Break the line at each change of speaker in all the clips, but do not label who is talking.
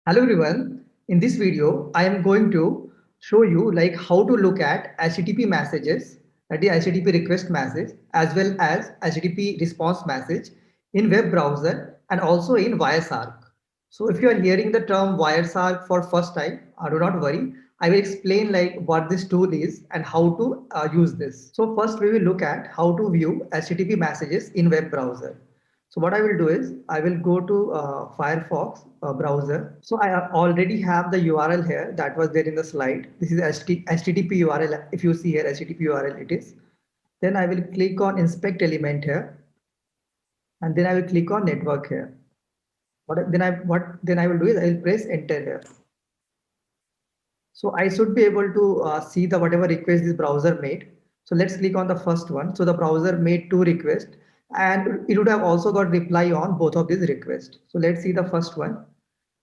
Hello everyone. In this video, I am going to show you like how to look at HTTP messages, that is HTTP request message, as well as HTTP response message in web browser and also in Wireshark. So if you are hearing the term Wireshark for first time, do not worry. I will explain like what this tool is and how to use this. So first we will look at how to view HTTP messages in web browser. So what I will do is I will go to Firefox browser. So I already have the URL here that was there in the slide. This is HTTP URL. If you see here HTTP URL it is. Then I will click on inspect element here, and then I will click on network here. What then I will do is I will press enter here. So I should be able to see the whatever request this browser made. So let's click on the first one. So the browser made two requests and it would have also got reply on both of these requests. So let's see the first one.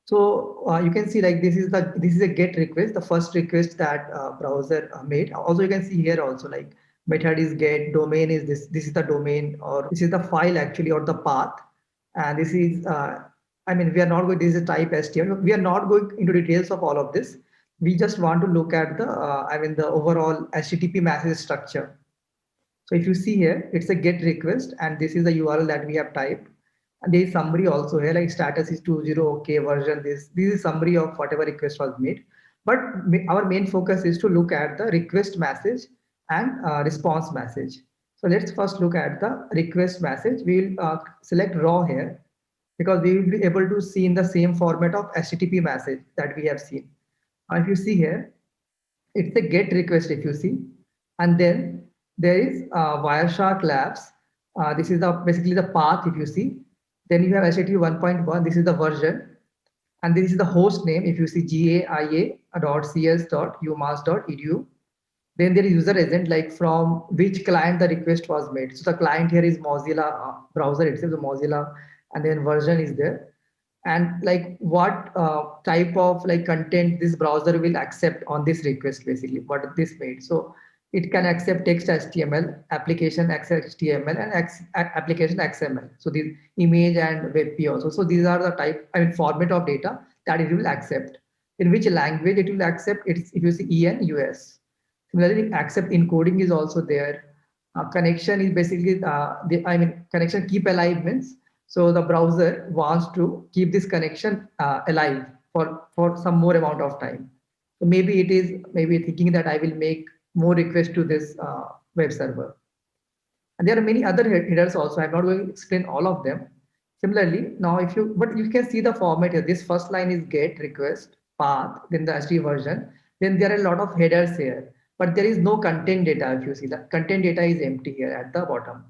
So you can see like this is a get request, the first request that browser made. Also you can see here also like method is get, domain is this is the domain, or this is the file actually, or the path, and this is I mean we are not going, this is a type HTML. We are not going into details of all of this. We just want to look at the I mean the overall HTTP message structure. So if you see here, it's a get request, and this is the URL that we have typed. And there is summary also here, like status is 20, okay, version this. This is summary of whatever request was made. But our main focus is to look at the request message and response message. So let's first look at the request message. We'll select raw here because we will be able to see in the same format of HTTP message that we have seen. If you see here, it's a get request if you see, and then there is Wireshark Labs. This is the basically the path if you see. Then you have HTTP 1.1. This is the version, and this is the host name if you see gaia.cs.umass.edu. Then there is user agent, like from which client the request was made. So the client here is Mozilla browser itself, the Mozilla, and then version is there. And like what type of like content this browser will accept on this request, basically what this made. So it can accept text HTML, application XHTML, and application XML. So the image and WebP also. So these are the type, I mean, format of data that it will accept. In which language it will accept? It's if you see EN US. Similarly, accept encoding is also there. Connection is basically I mean connection keep alive means, so the browser wants to keep this connection alive for some more amount of time. So maybe it is maybe thinking that I will make more requests to this web server. And there are many other headers also. I'm not going to explain all of them. Similarly, now if you, but you can see the format here. This first line is get request path, then the HTTP version. Then there are a lot of headers here, but there is no content data. If you see that content data is empty here at the bottom.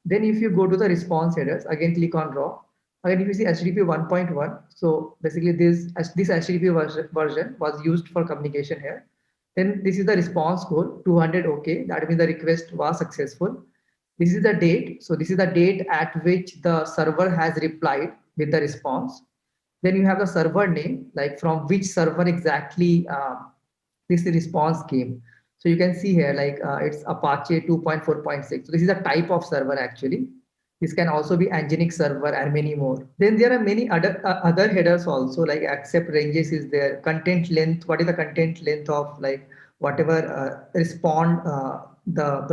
Then if you go to the response headers, again click on raw. Again, if you see HTTP 1.1, so basically this HTTP version was used for communication here. Then this is the response code 200 OK. That means the request was successful. This is the date. So this is the date at which the server has replied with the response. Then you have the server name, like from which server exactly this response came. So you can see here, like it's Apache 2.4.6. So this is a type of server actually. This can also be Nginx server and many more. Then there are many other headers also, like accept ranges is there, content length. What is the content length of like whatever respond the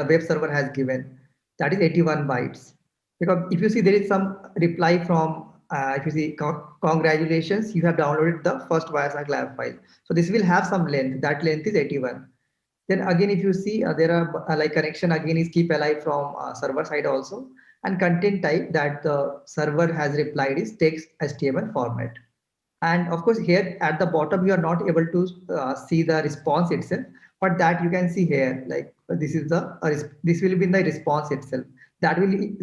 web server has given? That is 81 bytes. Because if you see there is some reply from if you see congratulations, you have downloaded the first Wireshark lab file. So this will have some length. That length is 81. Then again, if you see there are like connection again is keep alive from server side also, and content type that the server has replied is text HTML format. And of course here at the bottom you are not able to see the response itself, but that you can see here, like this is the this will be in the response itself. That will be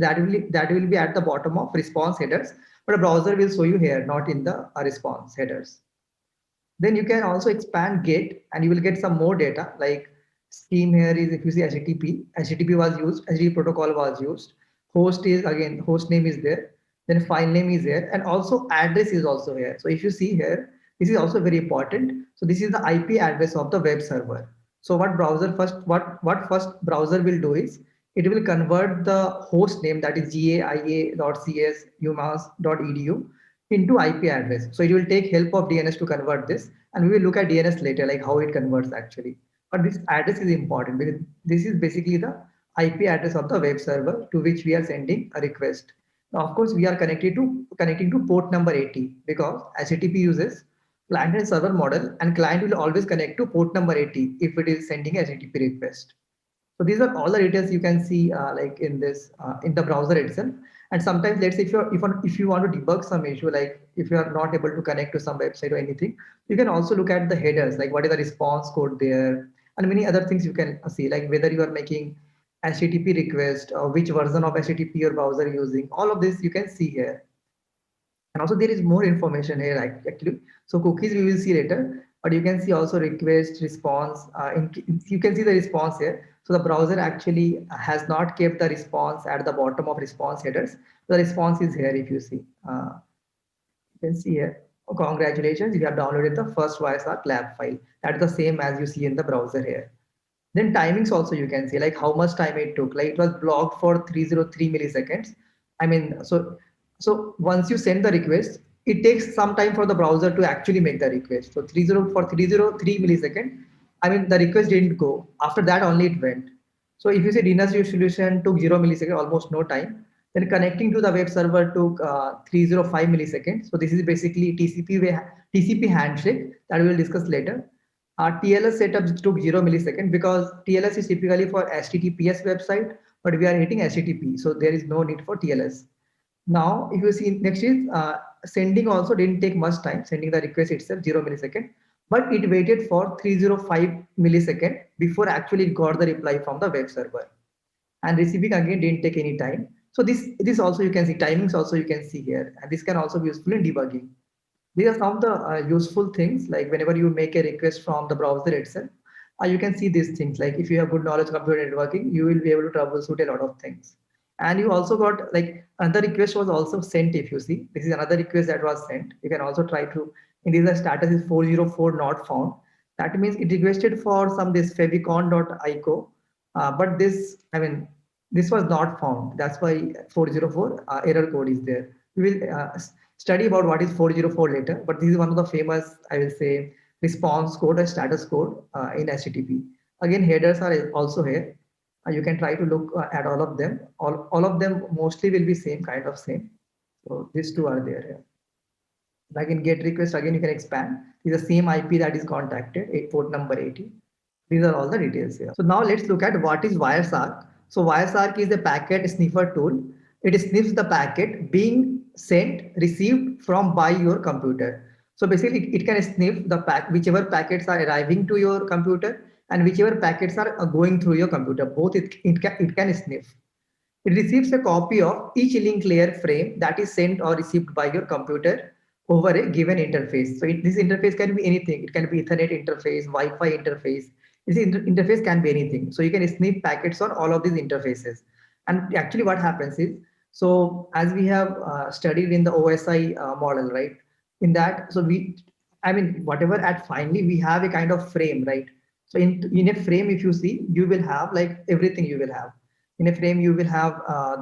at the bottom of response headers, but a browser will show you here, not in the response headers. Then you can also expand get and you will get some more data, like scheme here is if you see HTTP was used, HTTP protocol was used, host is again, host name is there, then file name is there, and also address is also here. So if you see here, this is also very important. So this is the IP address of the web server. So what first browser will do is it will convert the host name, that is gaia.cs umass.edu, into IP address. So it will take help of DNS to convert this, and we will look at DNS later, like how it converts actually. But this address is important because this is basically the IP address of the web server to which we are sending a request. Now, of course, we are connecting to port number 80 because HTTP uses client and server model, and client will always connect to port number 80 if it is sending a HTTP request. So these are all the details you can see like in this in the browser itself. And sometimes, let's say if you want to debug some issue, like if you are not able to connect to some website or anything, you can also look at the headers, like what is the response code there, and many other things you can see, like whether you are making HTTP request or which version of HTTP your browser using. All of this you can see here. And also there is more information here actually. So cookies we will see later, but you can see also request response. You can see the response here. So the browser actually has not kept the response at the bottom of response headers. The response is here if you see. You can see here. Oh, congratulations, you have downloaded the first YSR lab file. That's the same as you see in the browser here. Then timings also you can see, like how much time it took. Like it was blocked for 303 milliseconds. I mean, so once you send the request, it takes some time for the browser to actually make the request. So 303 millisecond. I mean, the request didn't go. After that, only it went. So if you say DNS solution took 0 millisecond, almost no time. Then connecting to the web server took 305 milliseconds. So this is basically TCP handshake that we will discuss later. TLS setup took 0 millisecond because TLS is typically for HTTPS website, but we are hitting HTTP, so there is no need for TLS. Now, if you see next is sending also didn't take much time, sending the request itself 0 millisecond, but it waited for 305 millisecond before actually it got the reply from the web server. And receiving again didn't take any time. So this also you can see, timings also you can see here, and this can also be useful in debugging. These are some of the useful things, like whenever you make a request from the browser itself, you can see these things. Like if you have good knowledge of computer networking, you will be able to troubleshoot a lot of things. And you also got like another request was also sent. If you see, this is another request that was sent. You can also try to, in this the status is 404 not found. That means it requested for some this favicon.ico, but this, I mean, this was not found. That's why 404 error code is there. We will study about what is 404 later, but this is one of the famous, I will say, response code or status code in HTTP. Again, headers are also here. You can try to look at all of them. All of them mostly will be same kind of same. So these two are there here. Like in GET request, again, you can expand. It's the same IP that is contacted, port number 80. These are all the details here. So now let's look at what is Wireshark. So Wireshark is a packet sniffer tool. It sniffs the packet being sent, received from by your computer. So basically, it can sniff the whichever packets are arriving to your computer and whichever packets are going through your computer. Both it can sniff. It receives a copy of each link layer frame that is sent or received by your computer over a given interface. So this interface can be anything. It can be Ethernet interface, Wi-Fi interface. This interface can be anything. So you can sniff packets on all of these interfaces. And actually what happens is, so as we have studied in the OSI model, right? In that, so I mean, whatever at finally we have a kind of frame, right? So in a frame, if you see, you will have like everything you will have in a frame. You will have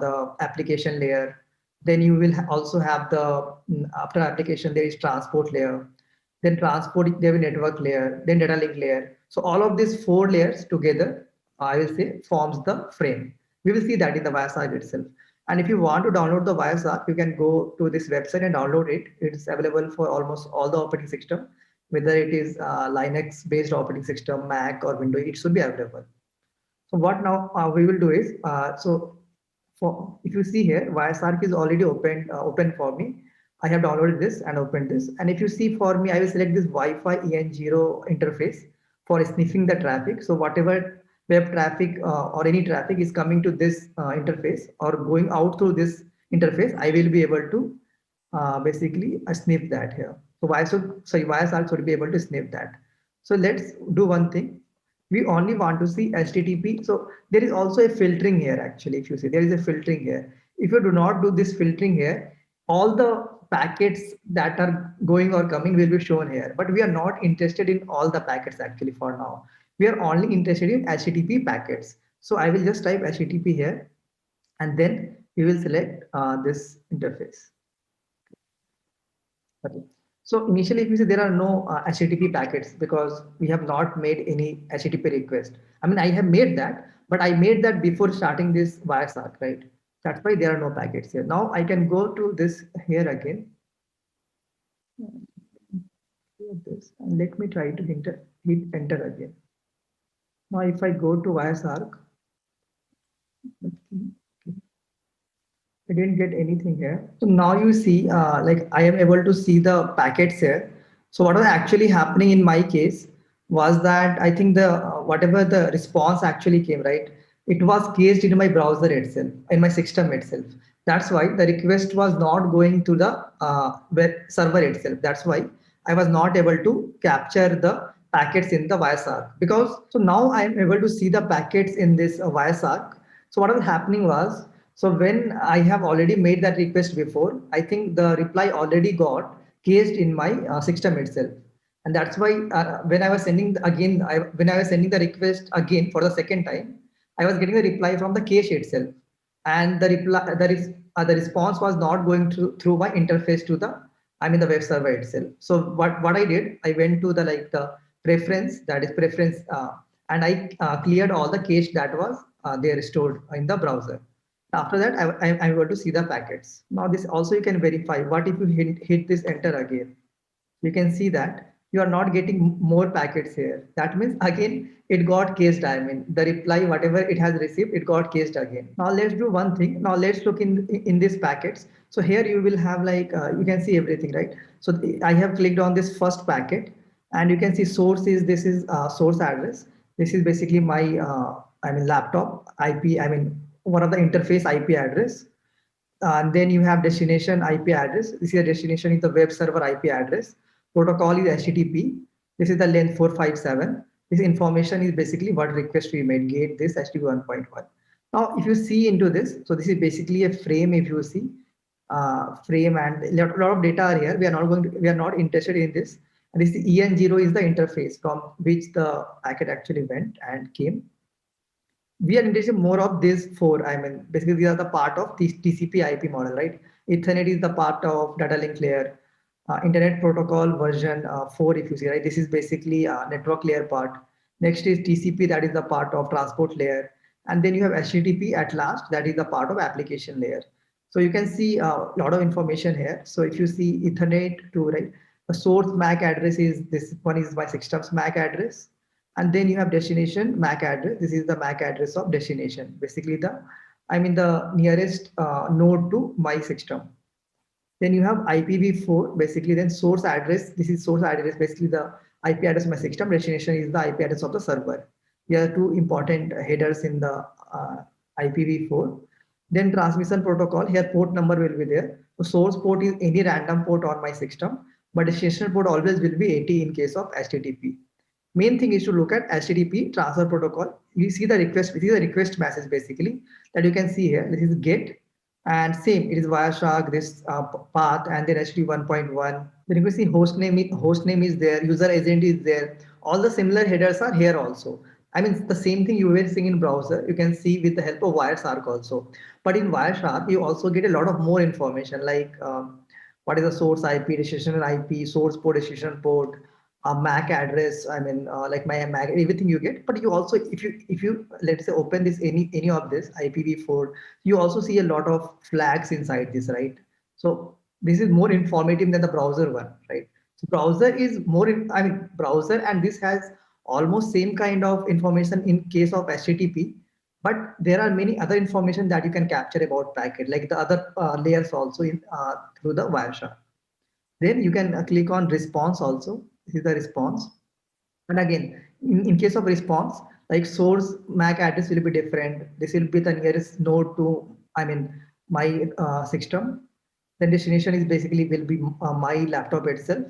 the application layer, then you will also have the after application there is transport layer, then transport there will network layer, then data link layer. So all of these four layers together, I will say, forms the frame. We will see that in the Wireshark itself. And if you want to download the Wireshark, you can go to this website and download it. It's available for almost all the operating system, whether it is Linux based operating system, Mac or Windows, it should be available. So what now we will do is, so for if you see here, Wireshark is already open for me. I have downloaded this and opened this. And if you see for me, I will select this Wi-Fi EN0 interface for sniffing the traffic. So whatever web traffic or any traffic is coming to this interface or going out through this interface, I will be able to basically sniff that here. So Wireshark should be able to sniff that. So let's do one thing. We only want to see HTTP. So there is also a filtering here actually. If you see, there is a filtering here. If you do not do this filtering here, all the packets that are going or coming will be shown here. But we are not interested in all the packets actually for now. We are only interested in HTTP packets. So I will just type HTTP here and then we will select this interface. Okay. So initially, if you see there are no HTTP packets because we have not made any HTTP request. I mean, I have made that, but I made that before starting this Wireshark, right? That's why there are no packets here. Now I can go to this here again. Here this, and let me try to hit enter again. Now if I go to Wireshark, let's see. I didn't get anything here. So now you see, like I am able to see the packets here. So what was actually happening in my case was that I think the whatever the response actually came, right? It was caged in my browser itself, in my system itself. That's why the request was not going to the web server itself. That's why I was not able to capture the packets in the Wireshark because so now I am able to see the packets in this Wireshark. So what was happening was so when I have already made that request before, I think the reply already got caged in my system itself. And that's why when I was sending again, when I was sending the request again for the second time, I was getting the reply from the cache itself. And the response was not going through my interface to the web server itself. So what I did, I went to the preference, that is preference, and I cleared all the cache that was there stored in the browser. After that, I'm able to see the packets. Now this also you can verify. What if you hit this enter again? You can see that you are not getting more packets here. That means again it got cached. I mean the reply whatever it has received, it got cached again. Now let's do one thing. Now let's look in these packets. So here you will have you can see everything, right? So I have clicked on this first packet, and you can see source is this is source address. This is basically my laptop IP. I mean one of the interface IP address. And then you have destination IP address. This is the destination is the web server IP address. Protocol is HTTP. This is the length 457. This information is basically what request we made, get this HTTP 1.1. Now, if you see into this, so this is basically a frame. If you see frame and a lot of data are here. We are not interested in this. And this EN0 is the interface from which the packet actually went and came. We are interested more of these four. I mean, basically, these are the part of this TCP IP model, right? Ethernet is the part of data link layer. Internet protocol version 4, if you see, right? This is basically network layer part. Next is TCP, that is the part of transport layer. And then you have HTTP at last, that is the part of application layer. So you can see a lot of information here. So if you see Ethernet to, right, the source MAC address is this one is my system's MAC address, and then you have destination MAC address. This is the MAC address of destination, basically the nearest node to my system. Then you have IPv4, basically then source address. This is source address, basically the IP address of my system. Destination is the IP address of the server. Here are two important headers in the IPv4. Then transmission protocol, here port number will be there. The source port is any random port on my system, but destination port always will be 80 in case of HTTP. Main thing is to look at HTTP transfer protocol. You see the request, this is a request message basically that you can see here. This is get, and same, it is Wireshark, this path, and then HTTP 1.1. Then you can see host name is there, user agent is there. All the similar headers are here also. I mean, the same thing you were seeing in browser, you can see with the help of Wireshark also. But in Wireshark, you also get a lot of more information like what is the source IP, destination IP, source port, destination port, MAC address. I mean, like my MAC, everything you get. But you also, if you let's say open this any of this IPv4, you also see a lot of flags inside this, right? So this is more informative than the browser one, right? So browser is more, browser, and this has almost same kind of information in case of HTTP, but there are many other information that you can capture about packet, like the other layers also in through the Wireshark. Then you can click on response also. This is the response. And again, in case of response, like source MAC address will be different. This will be the nearest node to, my system. Then destination is basically will be my laptop itself.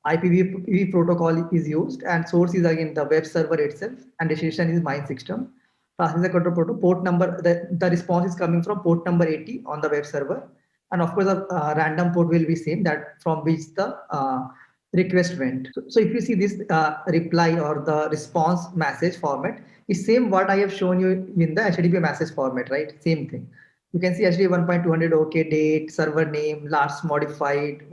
IPv4 protocol is used, and source is again the web server itself, and destination is my system. Transmission control protocol port number. The response is coming from port number 80 on the web server, and of course the random port will be same, that from which the request went. So if you see this reply or the response message format is same what I have shown you in the HTTP message format, right? Same thing. You can see HTTP 1.200 OK date, server name, last modified,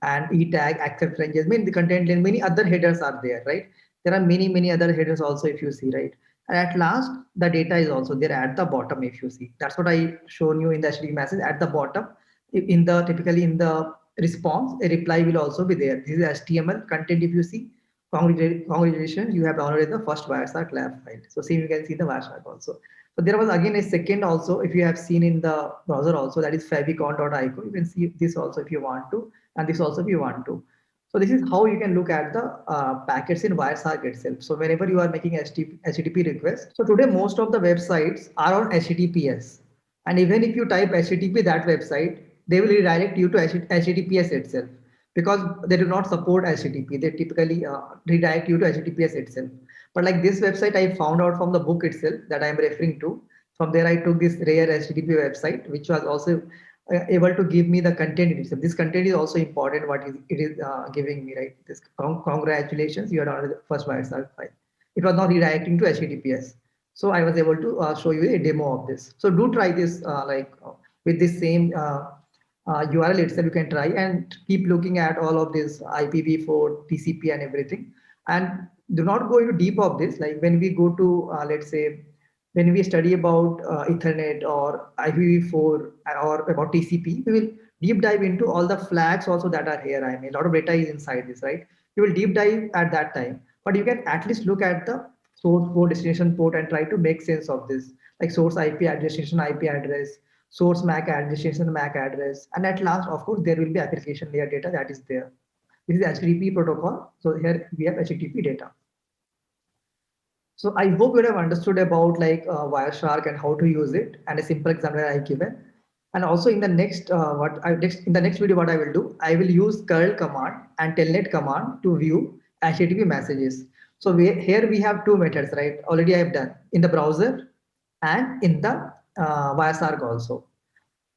and e tag, accept ranges, mean the content lane, many other headers are there, right? There are many other headers also if you see, right? And at last, the data is also there at the bottom if you see. That's what I shown you in the HTTP message at the bottom. In the typically in the response, a reply will also be there. This is HTML content if you see. Congratulations, you have downloaded the first Wireshark lab file. So see, you can see the Wireshark also. So there was again a second also, if you have seen in the browser also, that is favicon.ico. You can see this also if you want to, and this also if you want to. So this is how you can look at the packets in Wireshark itself. So whenever you are making HTTP request, so today most of the websites are on HTTPS, and even if you type HTTP that website, they will redirect you to HTTPS itself because they do not support HTTP. They typically redirect you to HTTPS itself. But like this website, I found out from the book itself that I am referring to. From there, I took this rare HTTP website, which was also able to give me the content itself. This content is also important. What is it is giving me, right? This congratulations, you are downloaded the first Wireshark file. It was not redirecting to HTTPS. So I was able to show you a demo of this. So do try this with this same URL itself. You can try and keep looking at all of this IPv4, TCP, and everything. And do not go into deep of this. Like when we go to let's say when we study about Ethernet or IPv4 or about TCP, we will deep dive into all the flags also that are here. I mean, a lot of data is inside this, right? You will deep dive at that time, but you can at least look at the source port, destination port, and try to make sense of this, like source IP address, destination IP address, source MAC address, destination MAC address, and at last, of course, there will be application layer data that is there. This is HTTP protocol. So here we have HTTP data. So I hope you have understood about like Wireshark and how to use it, and a simple example I given. And also in the next in the next video, what I will do, I will use curl command and telnet command to view HTTP messages. So here we have two methods, right? Already I have done in the browser and in the Wireshark also.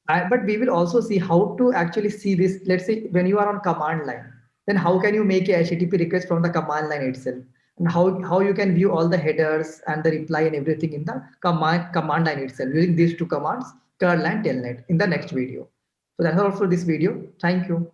But we will also see how to actually see this. Let's say when you are on command line, then how can you make a HTTP request from the command line itself? And how you can view all the headers and the reply and everything in the command line itself using these two commands, curl and telnet, in the next video. So that's all for this video. Thank you.